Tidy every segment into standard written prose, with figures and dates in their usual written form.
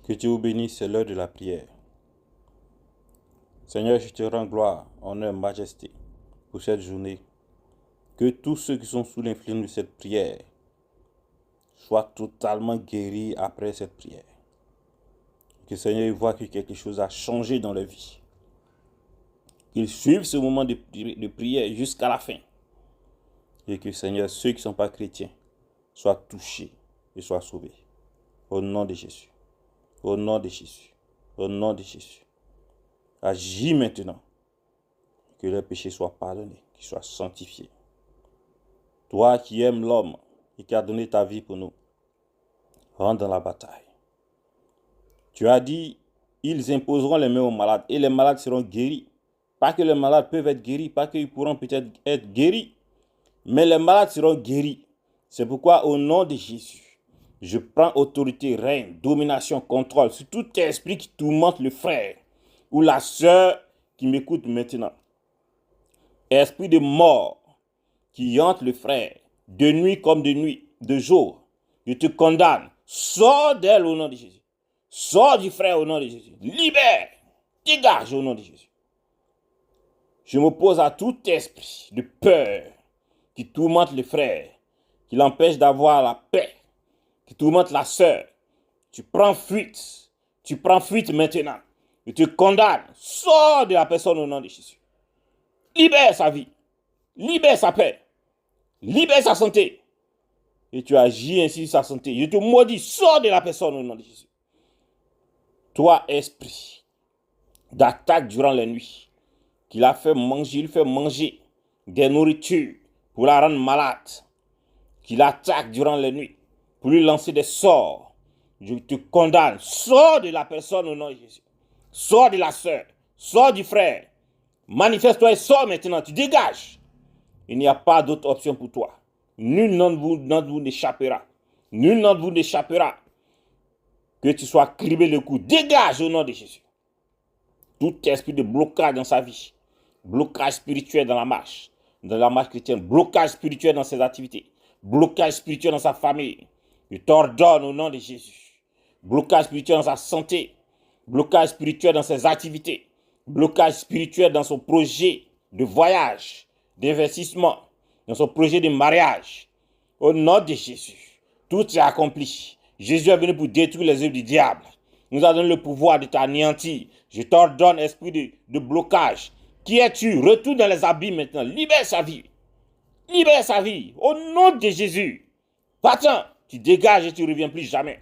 Que Dieu vous bénisse, c'est l'heure de la prière. Seigneur, je te rends gloire, honneur, majesté pour cette journée. Que tous ceux qui sont sous l'influence de cette prière soient totalement guéris après cette prière. Que Seigneur voit que quelque chose a changé dans leur vie. Qu'ils suivent ce moment de prière jusqu'à la fin. Et que Seigneur, ceux qui ne sont pas chrétiens soient touchés et soient sauvés. Au nom de Jésus. Au nom de Jésus. Au nom de Jésus. Agis maintenant. Que leurs péchés soient pardonnés, qu'ils soient sanctifiés. Toi qui aimes l'homme et qui as donné ta vie pour nous, rentre dans la bataille. Tu as dit, ils imposeront les mains aux malades et les malades seront guéris. Pas que les malades peuvent être guéris, pas qu'ils pourront peut-être être guéris, mais les malades seront guéris. C'est pourquoi au nom de Jésus, je prends autorité, règne, domination, contrôle sur tout esprit qui tourmente le frère ou la sœur qui m'écoute maintenant. Esprit de mort qui hante le frère, de nuit comme de nuit, de jour, je te condamne. Sors d'elle au nom de Jésus. Sors du frère au nom de Jésus. Libère, dégage au nom de Jésus. Je m'oppose à tout esprit de peur qui tourmente le frère, qui l'empêche d'avoir la paix, qui tourmente la sœur. Tu prends fuite. Tu prends fuite maintenant. Je te condamne. Sors de la personne au nom de Jésus. Libère sa vie. Libère sa paix. Libère sa santé. Et tu agis ainsi sur sa santé. Je te maudis. Sors de la personne au nom de Jésus. Toi, esprit d'attaque durant la nuit, qu'il a fait manger, il fait manger des nourritures pour la rendre malade, qu'il attaque durant la nuit pour lui lancer des sorts. Je te condamne. Sors de la personne au nom de Jésus. Sors de la sœur. Sors du frère. Manifeste-toi et sors maintenant. Tu dégages. Il n'y a pas d'autre option pour toi. Nul d'entre vous n'échappera. Nul d'entre vous n'échappera. Que tu sois criblé le cou. Dégage au nom de Jésus. Tout esprit de blocage dans sa vie. Blocage spirituel dans la marche chrétienne. Blocage spirituel dans ses activités. Blocage spirituel dans sa famille. Je t'ordonne au nom de Jésus. Blocage spirituel dans sa santé. Blocage spirituel dans ses activités. Blocage spirituel dans son projet de voyage, d'investissement, dans son projet de mariage. Au nom de Jésus, tout est accompli. Jésus est venu pour détruire les œuvres du diable. Il nous a donné le pouvoir de t'anéantir. Je t'ordonne, esprit de blocage. Qui es-tu? Retourne dans les abîmes maintenant. Libère sa vie. Libère sa vie. Au nom de Jésus. Va-t'en. Tu dégages et tu ne reviens plus jamais.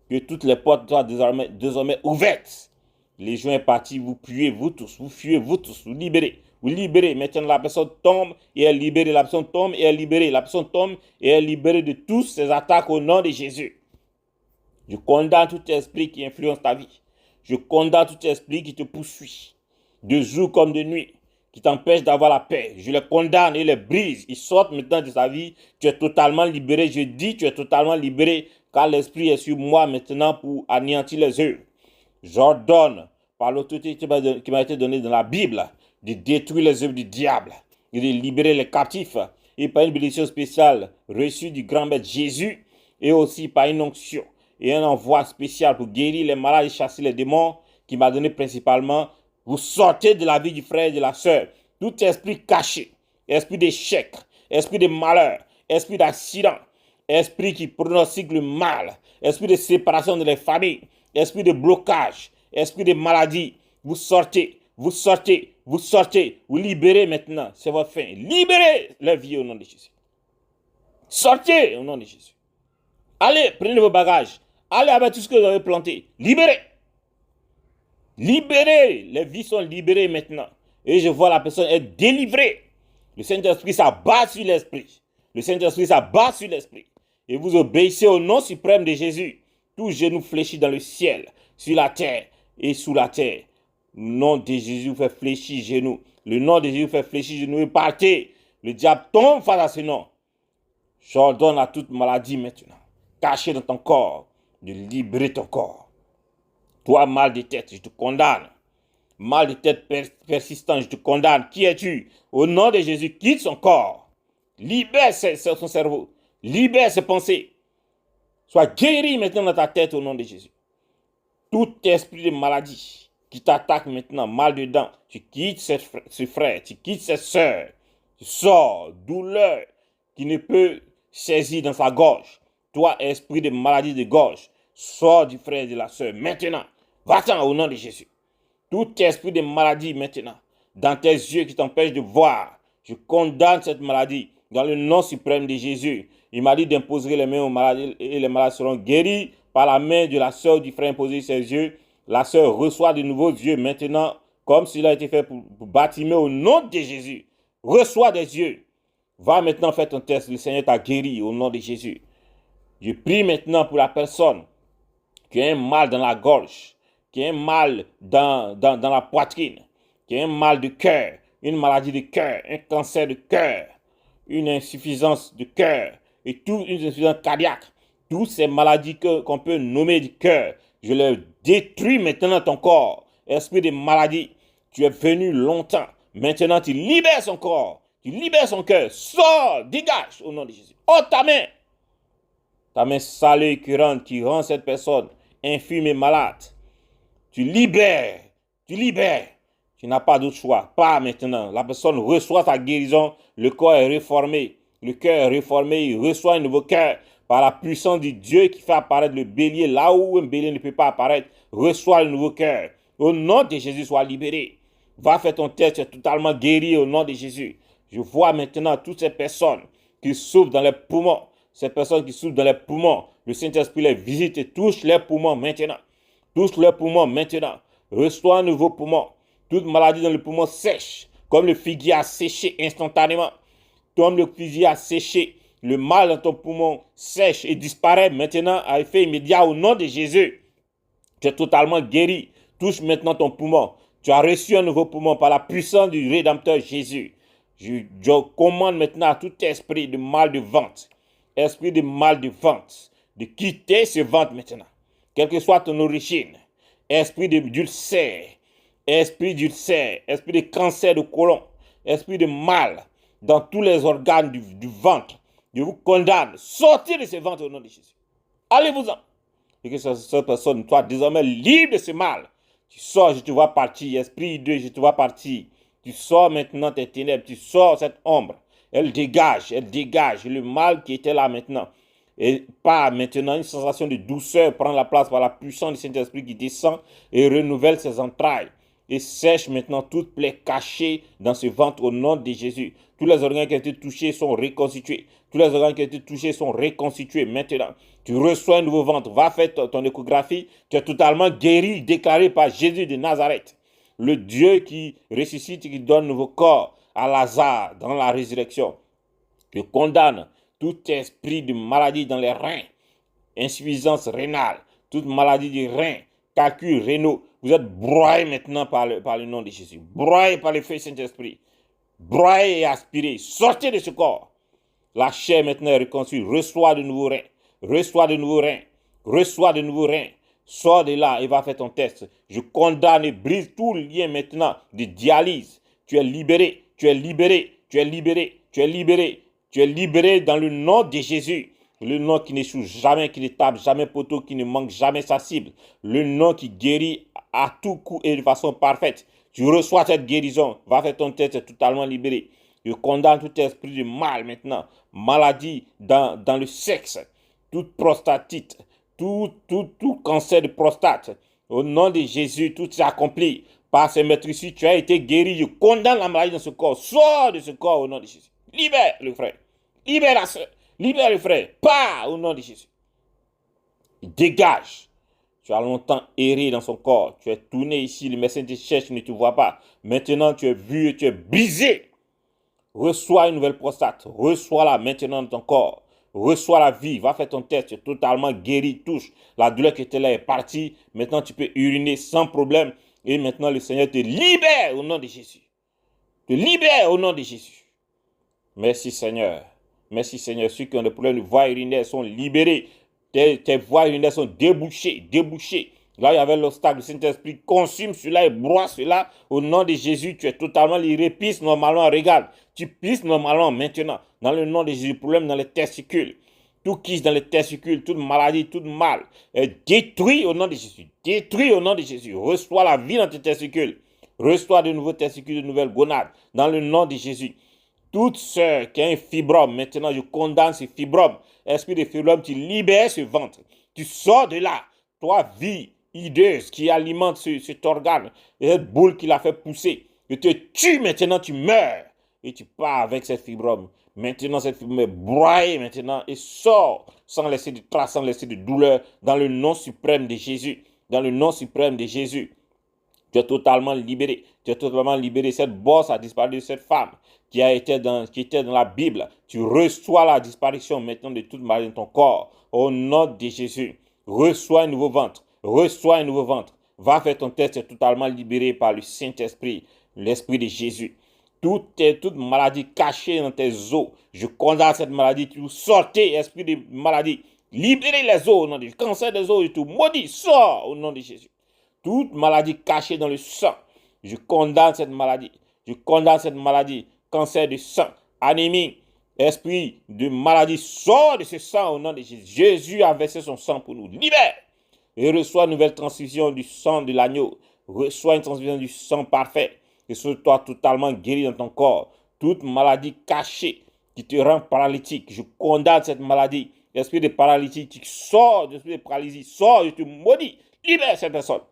Que toutes les portes soient désormais ouvertes. Les joints partis, vous puez, vous tous, vous fuyez, vous tous, vous libérez. Vous libérez. Maintenant, la personne tombe et est libérée. La personne tombe et est libérée. La personne tombe et est libérée de toutes ces attaques au nom de Jésus. Je condamne tout esprit qui influence ta vie. Je condamne tout esprit qui te poursuit, de jour comme de nuit, qui t'empêche d'avoir la paix. Je les condamne et les brise. Ils sortent maintenant de sa vie. Tu es totalement libéré. Je dis, tu es totalement libéré, car l'esprit est sur moi maintenant pour anéantir les œuvres. J'ordonne, par l'autorité qui m'a été donnée dans la Bible, de détruire les œuvres du diable et de libérer les captifs. Et par une bénédiction spéciale reçue du grand maître Jésus, et aussi par une onction et un envoi spécial pour guérir les malades et chasser les démons, qui m'a donné principalement, vous sortez de la vie du frère et de la sœur. Tout esprit caché, esprit d'échec, esprit de malheur, esprit d'accident, esprit qui pronostique le mal, esprit de séparation de les familles, esprit de blocage, esprit de maladie, vous sortez, vous sortez, vous sortez, vous libérez maintenant, c'est votre fin. Libérez la vie au nom de Jésus. Sortez au nom de Jésus. Allez, prenez vos bagages. Allez avec tout ce que vous avez planté. Libérez. Libérez. Les vies sont libérées maintenant. Et je vois la personne être délivrée. Le Saint-Esprit s'abat sur l'esprit. Le Saint-Esprit s'abat sur l'esprit. Et vous obéissez au nom suprême de Jésus. Tout genou fléchit dans le ciel, sur la terre et sous la terre. Le nom de Jésus fait fléchir genou. Le nom de Jésus fait fléchir genou et partez. Le diable tombe face à ce nom. J'ordonne à toute maladie maintenant, cachée dans ton corps, de libérer ton corps. Toi, mal de tête, je te condamne. Mal de tête persistant, je te condamne. Qui es-tu? Au nom de Jésus, quitte son corps. Libère son cerveau. Libère ses pensées. Sois guéri maintenant dans ta tête au nom de Jésus. Tout esprit de maladie qui t'attaque maintenant, mal dedans, tu quittes ce frère, tu quittes cette soeur, tu sors, douleur qui ne peut saisir dans sa gorge. Toi, esprit de maladie de gorge, sors du frère et de la soeur maintenant. Va-t'en au nom de Jésus. Tout esprit de maladie maintenant, dans tes yeux qui t'empêchent de voir, je condamne cette maladie dans le nom suprême de Jésus. Il m'a dit d'imposer les mains aux malades et les malades seront guéris par la main de la sœur du frère imposer ses yeux. La sœur reçoit de nouveaux yeux maintenant, comme s'il a été fait pour baptiser au nom de Jésus. Reçois des yeux. Va maintenant faire ton test. Le Seigneur t'a guéri au nom de Jésus. Je prie maintenant pour la personne qui a un mal dans la gorge, qui a un mal dans la poitrine, qui a un mal de cœur, une maladie de cœur, un cancer de cœur, une insuffisance de cœur, et une insuffisance cardiaque. Toutes ces maladies qu'on peut nommer du cœur, je les détruis maintenant dans ton corps. Esprit de maladie, tu es venu longtemps. Maintenant, tu libères son corps, tu libères son cœur. Sors, dégage au nom de Jésus. Oh, ta main salée et curante qui rend cette personne infirme et malade. Tu libères. Tu n'as pas d'autre choix. Pas maintenant. La personne reçoit sa guérison. Le corps est réformé. Le cœur est réformé. Il reçoit un nouveau cœur par la puissance du Dieu qui fait apparaître le bélier là où un bélier ne peut pas apparaître. Reçois le nouveau cœur. Au nom de Jésus, sois libéré. Va faire ton test. Tu es totalement guéri au nom de Jésus. Je vois maintenant toutes ces personnes qui souffrent dans les poumons. Ces personnes qui souffrent dans les poumons. Le Saint-Esprit les visite et touche les poumons maintenant. Touche les poumons maintenant. Reçois un nouveau poumon. Toute maladie dans le poumon sèche, comme le figuier a séché instantanément. Comme le figuier a séché, le mal dans ton poumon sèche et disparaît maintenant à effet immédiat au nom de Jésus. Tu es totalement guéri. Touche maintenant ton poumon. Tu as reçu un nouveau poumon par la puissance du Rédempteur Jésus. Je commande maintenant à tout esprit de mal de ventre, esprit de mal de ventre, de quitter ce ventre maintenant. Quelle que soit ton origine, esprit d'ulcère, esprit de cancer de côlon, esprit de mal dans tous les organes du ventre, je vous condamne. Sortez de ce ventre au nom de Jésus. Allez-vous-en. Et que cette personne soit désormais libre de ce mal. Tu sors, je te vois partir. Esprit de je te vois partir. Tu sors maintenant tes ténèbres. Tu sors cette ombre. Elle dégage le mal qui était là maintenant. Et pas maintenant une sensation de douceur prend la place par la puissance du Saint-Esprit qui descend et renouvelle ses entrailles. Et sèche maintenant toute plaie cachée dans ce ventre au nom de Jésus. Tous les organes qui ont été touchés sont reconstitués. Tous les organes qui ont été touchés sont reconstitués maintenant. Tu reçois un nouveau ventre. Va faire ton échographie. Tu es totalement guéri, déclaré par Jésus de Nazareth. Le Dieu qui ressuscite et qui donne un nouveau corps à Lazare dans la résurrection. Je condamne tout esprit de maladie dans les reins, insuffisance rénale, toute maladie du rein, calculs rénaux. Vous êtes broyés maintenant par le nom de Jésus. Broyés par le feu Saint-Esprit. Broyés et aspirés. Sortez de ce corps. La chair maintenant est reconstruite. Reçois de nouveaux reins. Reçois de nouveaux reins. Reçois de nouveaux reins. Sors de là et va faire ton test. Je condamne et brise tout lien maintenant de dialyse. Tu es libéré. Tu es libéré. Tu es libéré. Tu es libéré. Tu es libéré dans le nom de Jésus. Le nom qui n'échoue jamais, qui ne tape jamais poteau, qui ne manque jamais sa cible. Le nom qui guérit à tout coup et de façon parfaite. Tu reçois cette guérison. Va faire ton test, tu es totalement libéré. Je condamne tout esprit de mal maintenant. Maladie dans le sexe. Toute prostatite. Tout cancer de prostate. Au nom de Jésus, tout est accompli. Par ce maîtrise, tu as été guéri. Je condamne la maladie dans ce corps. Sors de ce corps au nom de Jésus. Libère le frère. Libère la soeur. Libère le frère. Pas au nom de Jésus. Dégage. Tu as longtemps erré dans son corps. Tu es tourné ici. Le médecin te cherche, ne te voit pas. Maintenant, tu es vu et tu es brisé. Reçois une nouvelle prostate. Reçois-la maintenant dans ton corps. Reçois la vie. Va faire ton test. Tu es totalement guéri. Touche. La douleur qui était là est partie. Maintenant, tu peux uriner sans problème. Et maintenant, le Seigneur te libère au nom de Jésus. Te libère au nom de Jésus. Merci Seigneur. Merci Seigneur. Ceux qui ont des problèmes de voies urinaires sont libérés. Tes voies urinaires sont débouchées. Là, il y avait l'obstacle. Le Saint-Esprit consume cela et broie cela. Au nom de Jésus, tu es totalement libéré. Pisse normalement, regarde. Tu pisses normalement maintenant. Dans le nom de Jésus, problème dans les testicules. tout kyste dans les testicules, toute maladie, tout mal, est détruit au nom de Jésus. Détruit au nom de Jésus. Reçois la vie dans tes testicules. Reçois de nouveaux testicules, de nouvelles gonades, dans le nom de Jésus. Toute sœur qui a un fibrome, maintenant je condamne ces fibromes. Esprit de fibrome, tu libères ce ventre. Tu sors de là. Toi, vie hideuse qui alimente cet organe, cette boule qui l'a fait pousser. Je te tue maintenant, tu meurs. Et tu pars avec cette fibrome. Maintenant, cette fibrome est broyée maintenant et sort sans laisser de traces, sans laisser de douleur, dans le nom suprême de Jésus. Dans le nom suprême de Jésus. Tu es totalement libéré. Tu es totalement libéré. Cette bosse a disparu de cette femme qui était dans la Bible. Tu reçois la disparition maintenant de toute maladie dans ton corps. Au nom de Jésus. Reçois un nouveau ventre. Reçois un nouveau ventre. Va faire ton test. Tu es totalement libéré par le Saint-Esprit, l'Esprit de Jésus. Toute maladie cachée dans tes os. Je condamne cette maladie. Tu sortez, esprit de maladie. Libérez les os au nom de Jésus. Cancer des os et tout. Maudit, sors au nom de Jésus. Toute maladie cachée dans le sang, je condamne cette maladie. Je condamne cette maladie. Cancer du sang, anémie, esprit de maladie, sort de ce sang au nom de Jésus. Jésus a versé son sang pour nous. Libère et reçois une nouvelle transfusion du sang de l'agneau. Reçois une transfusion du sang parfait. Et sois-toi totalement guéri dans ton corps. Toute maladie cachée qui te rend paralytique, je condamne cette maladie. Esprit de paralytique, sors de l'esprit de paralysie, sors, je te maudis. Libère cette personne.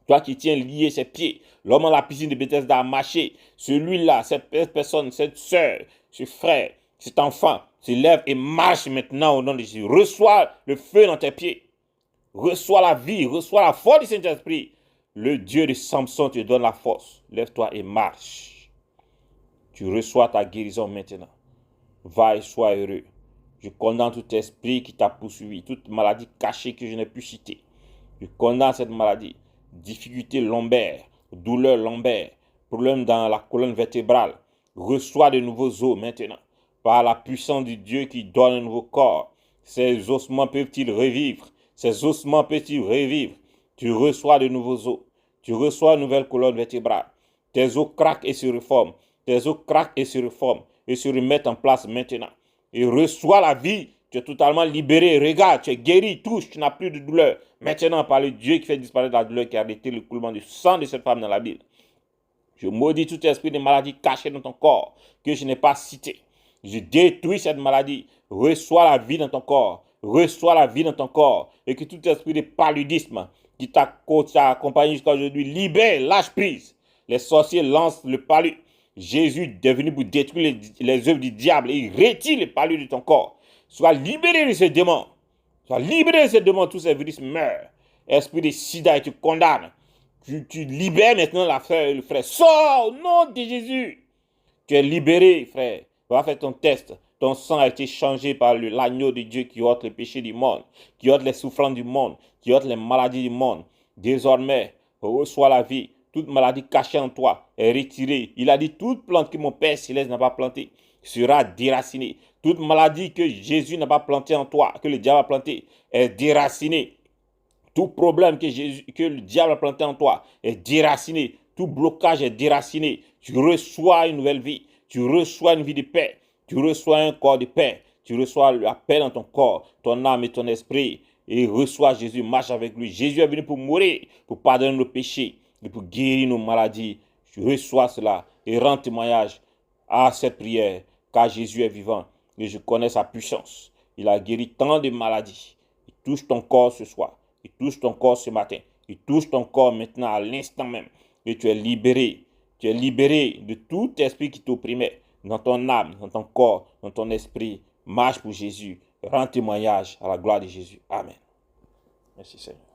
Toi qui tiens lié ses pieds, l'homme à la piscine de Bethesda a marché. Celui-là, cette personne, cette soeur, ce frère, cet enfant se lève et marche maintenant au nom de Jésus. Reçois le feu dans tes pieds. Reçois la vie, reçois la force du Saint-Esprit. Le Dieu de Samson te donne la force. Lève-toi et marche. Tu reçois ta guérison maintenant. Va et sois heureux. Je condamne tout esprit qui t'a poursuivi, toute maladie cachée que je n'ai pu citer. Je condamne cette maladie. Difficulté lombaire, douleur lombaire, problème dans la colonne vertébrale. Reçois de nouveaux os maintenant. Par la puissance du Dieu qui donne un nouveau corps. Ces ossements peuvent-ils revivre? Ces ossements peuvent-ils revivre? Tu reçois de nouveaux os. Tu reçois une nouvelle colonne vertébrale. Tes os craquent et se reforment. Tes os craquent et se reforment. Et se remettent en place maintenant. Et reçois la vie. Tu es totalement libéré. Regarde, tu es guéri, touche, tu n'as plus de douleur. Maintenant, par le Dieu qui fait disparaître la douleur, qui a arrêté le coulement du sang de cette femme dans la Bible. Je maudis tout esprit de maladie caché dans ton corps, que je n'ai pas cité. Je détruis cette maladie. Reçois la vie dans ton corps. Reçois la vie dans ton corps. Et que tout esprit de paludisme qui t'a accompagné jusqu'à aujourd'hui, libère, lâche prise. Les sorciers lancent le palud. Jésus est venu pour détruire les œuvres du diable et il retire le palud de ton corps. Sois libéré de ces démons. Sois libéré de ces démons. Tous ces virus meurent. Esprit de sida, tu condamnes. Tu libères maintenant le frère. Sors au nom de Jésus. Tu es libéré, frère. Va faire ton test. Ton sang a été changé par l'agneau de Dieu qui ôte les péchés du monde, qui ôte les souffrances du monde, qui ôte les maladies du monde. Désormais, reçois la vie. Toute maladie cachée en toi est retirée. Il a dit, toute plante que mon Père Céleste n'a pas plantée sera déracinée. Toute maladie que Jésus n'a pas plantée en toi, que le diable a plantée, est déracinée. Tout problème que le diable a planté en toi est déraciné. Tout blocage est déraciné. Tu reçois une nouvelle vie. Tu reçois une vie de paix. Tu reçois un corps de paix. Tu reçois la paix dans ton corps, ton âme et ton esprit. Et reçois Jésus, marche avec lui. Jésus est venu pour mourir, pour pardonner nos péchés et pour guérir nos maladies. Tu reçois cela et rends témoignage à cette prière, car Jésus est vivant et je connais sa puissance. Il a guéri tant de maladies. Il touche ton corps ce soir. Il touche ton corps ce matin. Il touche ton corps maintenant à l'instant même. Et tu es libéré. Tu es libéré de tout esprit qui t'opprimait dans ton âme, dans ton corps, dans ton esprit. Marche pour Jésus. Rends témoignage à la gloire de Jésus. Amen. Merci Seigneur.